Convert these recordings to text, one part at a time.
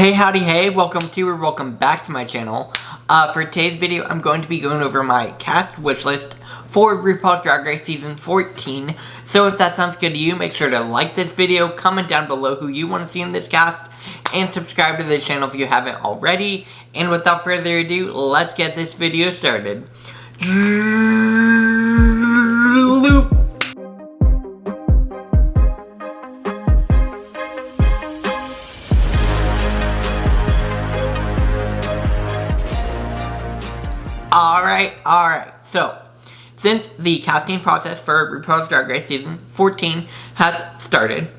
Hey, howdy, hey, welcome to or welcome back to my channel. For today's video, I'm going to be going over my cast wish list for RuPaul's Drag Race Season 14. So if that sounds good to you, make sure to like this video, comment down below who you want to see in this cast, and subscribe to the channel if you haven't already. And without further ado, let's get this video started. Loop. Alright, so, since the casting process for RuPaul's Drag Race Season 14 has started,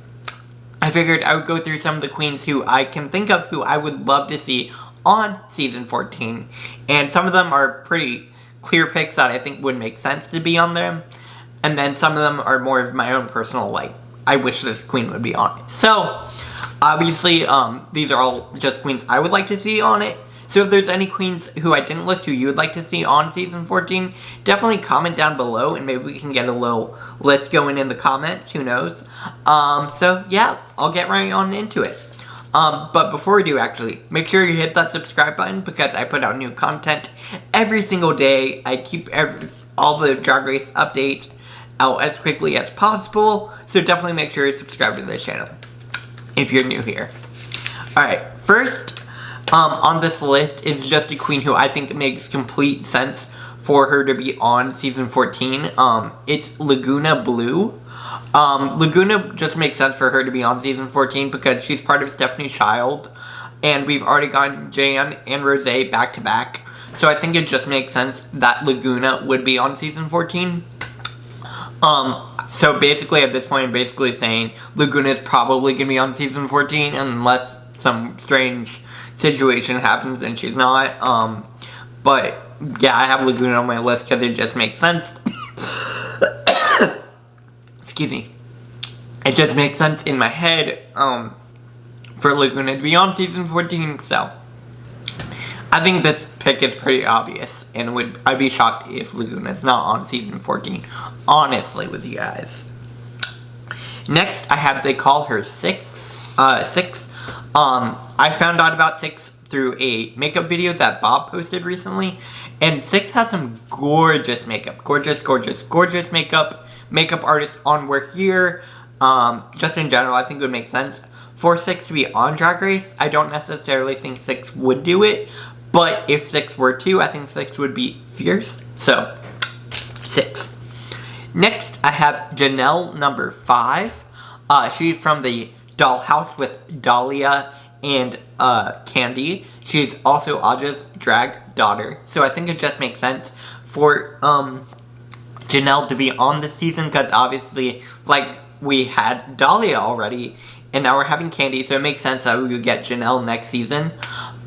I figured I would go through some of the queens who I can think of who I would love to see on Season 14, and some of them are pretty clear picks that I think would make sense to be on them, and then some of them are more of my own personal, like, I wish this queen would be on it. So, obviously, these are all just queens I would like to see on it. So if there's any queens who I didn't list who you would like to see on Season 14, definitely comment down below and maybe we can get a little list going in the comments, who knows. So yeah, I'll get right on into it. But before we do, actually, make sure you hit that subscribe button because I put out new content every single day. I keep all the Drag Race updates out as quickly as possible, so definitely make sure you subscribe to the channel if you're new here. Alright, first on this list is just a queen who I think makes complete sense for her to be on Season 14. It's Lagoona Blue. Lagoona just makes sense for her to be on Season 14 because she's part of Stephanie's Child, and we've already gotten Jan and Rosé back to back, so I think it just makes sense that Lagoona would be on Season 14. So basically at this point I'm basically saying Lagoona is probably going to be on Season 14 unless some strange situation happens and she's not. But yeah, I have Lagoona on my list because it just makes sense. Excuse me. It just makes sense in my head for Lagoona to be on Season 14, so I think this pick is pretty obvious, and I'd be shocked if Lagoona's not on Season 14, honestly, with you guys. Next, I have They Call Her Six. I found out about Six through a makeup video that Bob posted recently, and Six has some gorgeous makeup. Gorgeous makeup. Makeup artists on We're Here. Just in general, I think it would make sense for Six to be on Drag Race. I don't necessarily think Six would do it, but if Six were to, I think Six would be fierce. So, Six. Next, I have Janelle number 5. She's from the Dollhouse with Dahlia and Candy. She's also Aja's drag daughter. So I think it just makes sense for Janelle to be on this season because obviously, like, we had Dahlia already and now we're having Candy, so it makes sense that we would get Janelle next season.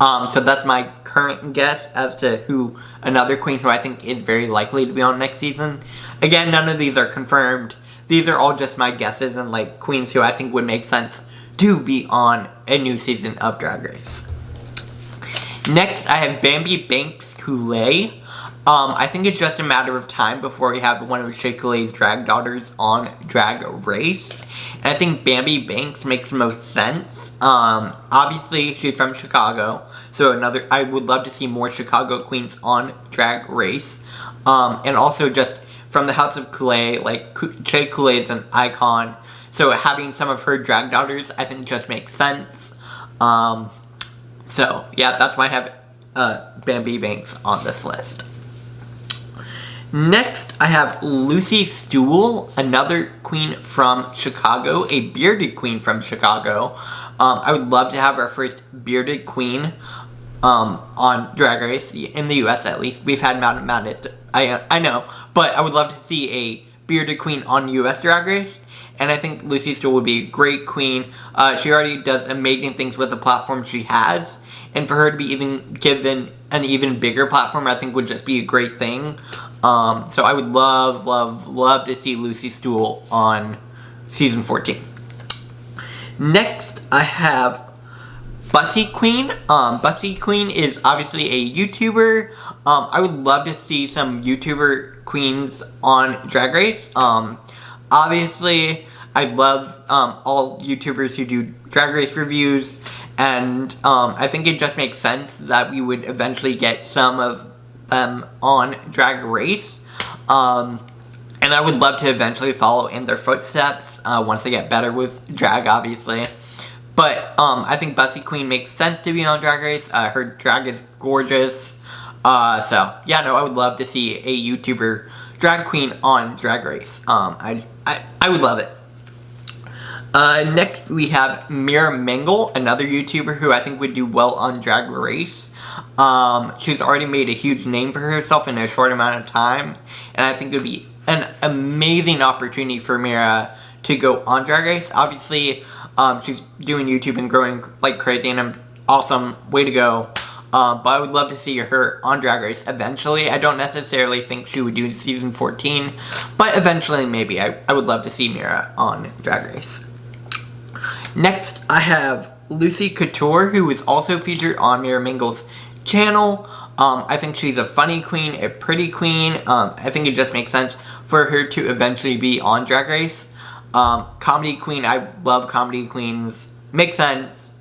So that's my current guess as to who another queen who I think is very likely to be on next season. Again, none of these are confirmed. These are all just my guesses and, like, queens who I think would make sense to be on a new season of Drag Race. Next, I have Bambi Banks Coulee. I think it's just a matter of time before we have one of Shea Coulee's drag daughters on Drag Race. And I think Bambi Banks makes the most sense. Obviously, she's from Chicago, so I would love to see more Chicago queens on Drag Race. And also just from the House of Coulee, like, Shea Coulee is an icon, so having some of her drag daughters, I think, just makes sense. So, yeah, that's why I have Bambi Banks on this list. Next, I have Lucy Stoole, another queen from Chicago, a bearded queen from Chicago. I would love to have our first bearded queen on Drag Race, in the US at least. We've had Madness, I know, but I would love to see a bearded queen on US Drag Race, and I think Lucy Stoole would be a great queen. She already does amazing things with the platform she has, and for her to be given an even bigger platform, I think would just be a great thing. So I would love to see Lucy Stoole on Season 14. Next, I have Bussy Queen. Bussy Queen is obviously a YouTuber. I would love to see some YouTuber queens on Drag Race. Obviously, I love all YouTubers who do Drag Race reviews And I think it just makes sense that we would eventually get some of them on Drag Race. And I would love to eventually follow in their footsteps once they get better with drag, obviously. But I think Bussy Queen makes sense to be on Drag Race. Her drag is gorgeous. So, yeah, no, I would love to see a YouTuber drag queen on Drag Race. I would love it. Next, we have Mera Mangle, another YouTuber who I think would do well on Drag Race. She's already made a huge name for herself in a short amount of time, and I think it would be an amazing opportunity for Mira to go on Drag Race. Obviously, she's doing YouTube and growing like crazy, and I'm awesome, way to go. But I would love to see her on Drag Race eventually. I don't necessarily think she would do season 14, but eventually maybe. I would love to see Mira on Drag Race. Next, I have Lucy Couture, who is also featured on Mera Mangle's channel. I think she's a funny queen, a pretty queen. I think it just makes sense for her to eventually be on Drag Race. Comedy queen, I love comedy queens. Makes sense.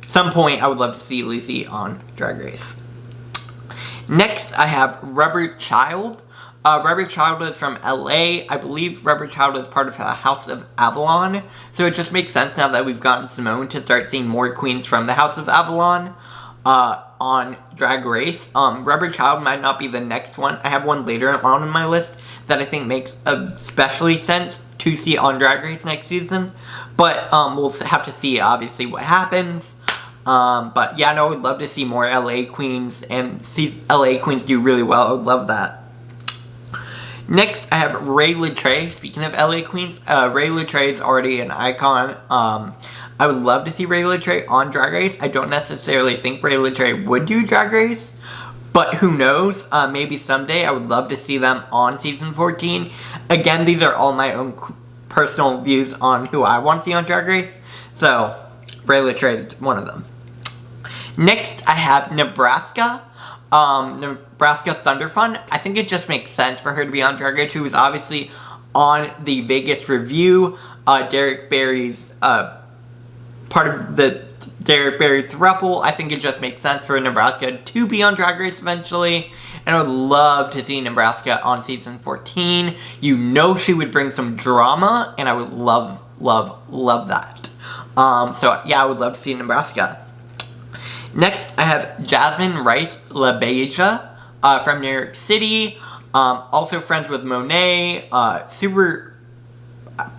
Some point, I would love to see Lucy on Drag Race. Next, I have Rubber Child. Rubber Child is from LA. I believe Rubber Child is part of the House of Avalon. So it just makes sense now that we've gotten Simone to start seeing more queens from the House of Avalon on Drag Race. Rubber Child might not be the next one. I have one later on my list that I think makes especially sense to see on Drag Race next season. But we'll have to see, obviously, what happens. But yeah, no, I would love to see more LA queens and see LA queens do really well. I would love that. Next, I have Rayleigh Trey. Speaking of LA queens, Rayleigh Trey is already an icon. I would love to see Rayleigh Trey on Drag Race. I don't necessarily think Rayleigh Trey would do Drag Race, but who knows? Maybe someday. I would love to see them on season 14. Again, these are all my own personal views on who I want to see on Drag Race. So, Rayleigh Trey is one of them. Next, I have Nebraska. Nebraska Thunder Fun. I think it just makes sense for her to be on Drag Race. She was obviously on the Vegas review. Derek Barry's part of the Derek Barry throuple. I think it just makes sense for Nebraska to be on Drag Race eventually. And I would love to see Nebraska on season 14. You know she would bring some drama, and I would love, love, love that. So yeah, I would love to see Nebraska. Next, I have Jasmine Rice Lebeja from New York City. Also friends with Monet. Super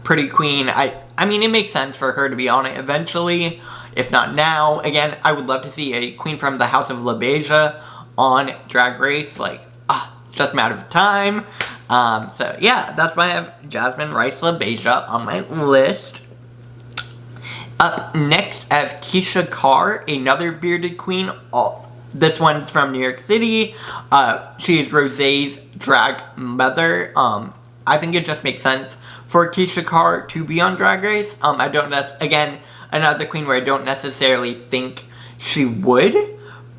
pretty queen. I mean, it makes sense for her to be on it eventually, if not now. Again, I would love to see a queen from the House of Lebeja on Drag Race. Like, just a matter of time. So yeah, that's why I have Jasmine Rice Lebeja on my list. Up next, I have Keisha Carr, another bearded queen. This one's from New York City. She is Rosé's drag mother. I think it just makes sense for Keisha Carr to be on Drag Race. Again, another queen where I don't necessarily think she would,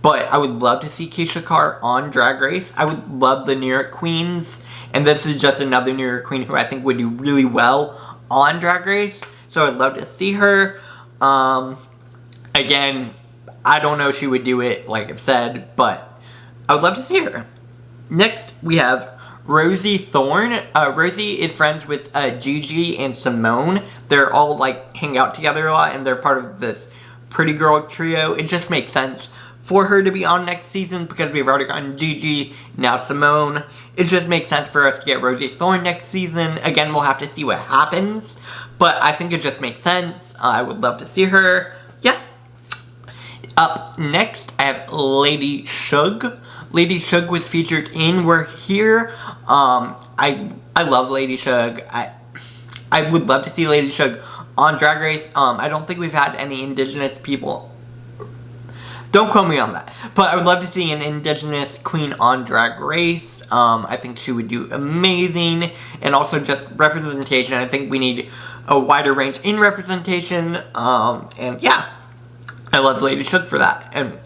but I would love to see Keisha Carr on Drag Race. I would love the New York queens, and this is just another New York queen who I think would do really well on Drag Race, so I'd love to see her. Again, I don't know if she would do it, like I've said, but I would love to see her. Next, we have Rosy Thorne. Rosie is friends with Gigi and Simone. They're all, like, hang out together a lot, and they're part of this pretty girl trio. It just makes sense for her to be on next season because we've already gotten Gigi, now Simone. It just makes sense for us to get Rosy Thorne next season. Again, we'll have to see what happens, but I think it just makes sense. I would love to see her. Yeah. Up next, I have Lady Shug. Lady Shug was featured in We're Here. I love Lady Shug. I would love to see Lady Shug on Drag Race. I don't think we've had any indigenous people. Don't quote me on that. But I would love to see an indigenous queen on Drag Race. I think she would do amazing. And also just representation. I think we need a wider range in representation. And yeah, I love Lady Shug for that. And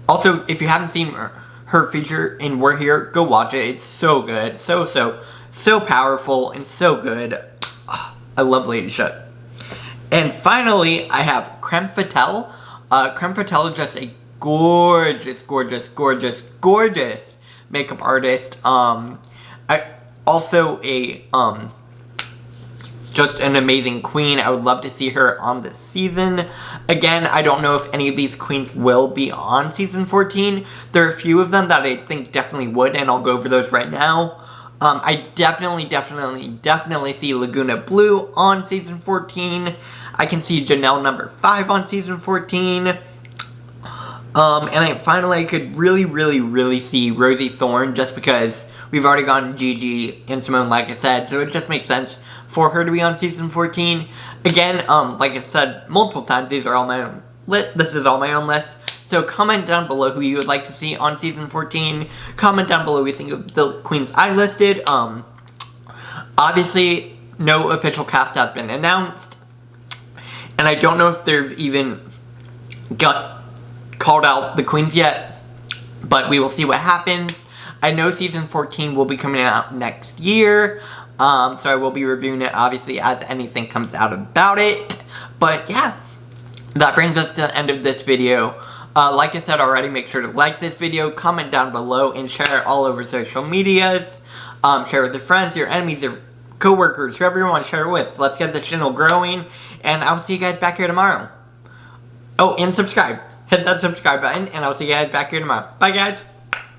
also, if you haven't seen her feature in We're Here, go watch it. It's so good. So powerful and so good. I love Lady Shug. And finally, I have Creme Fatale. Creme Fatale is just a gorgeous, gorgeous, gorgeous, gorgeous makeup artist. Also just an amazing queen. I would love to see her on this season. Again, I don't know if any of these queens will be on season 14. There are a few of them that I think definitely would, and I'll go over those right now. I definitely see Lagoona Blue on season 14. I can see Janelle number 5 on season 14. And finally, I could really see Rosy Thorne, just because we've already gotten Gigi and Simone, like I said, so it just makes sense for her to be on season 14. Again, like I said multiple times, these are all my own this is all my own list. So comment down below who you would like to see on season 14. Comment down below what you think of the queens I listed. Obviously, no official cast has been announced. And I don't know if they've even called out the queens yet. But we will see what happens. I know season 14 will be coming out next year. So I will be reviewing it, obviously, as anything comes out about it. But yeah, that brings us to the end of this video. Like I said already, make sure to like this video, comment down below, and share it all over social medias. Share with your friends, your enemies, your co-workers, whoever you want to share it with. Let's get this channel growing, and I'll see you guys back here tomorrow. Oh, and subscribe. Hit that subscribe button, and I'll see you guys back here tomorrow. Bye, guys.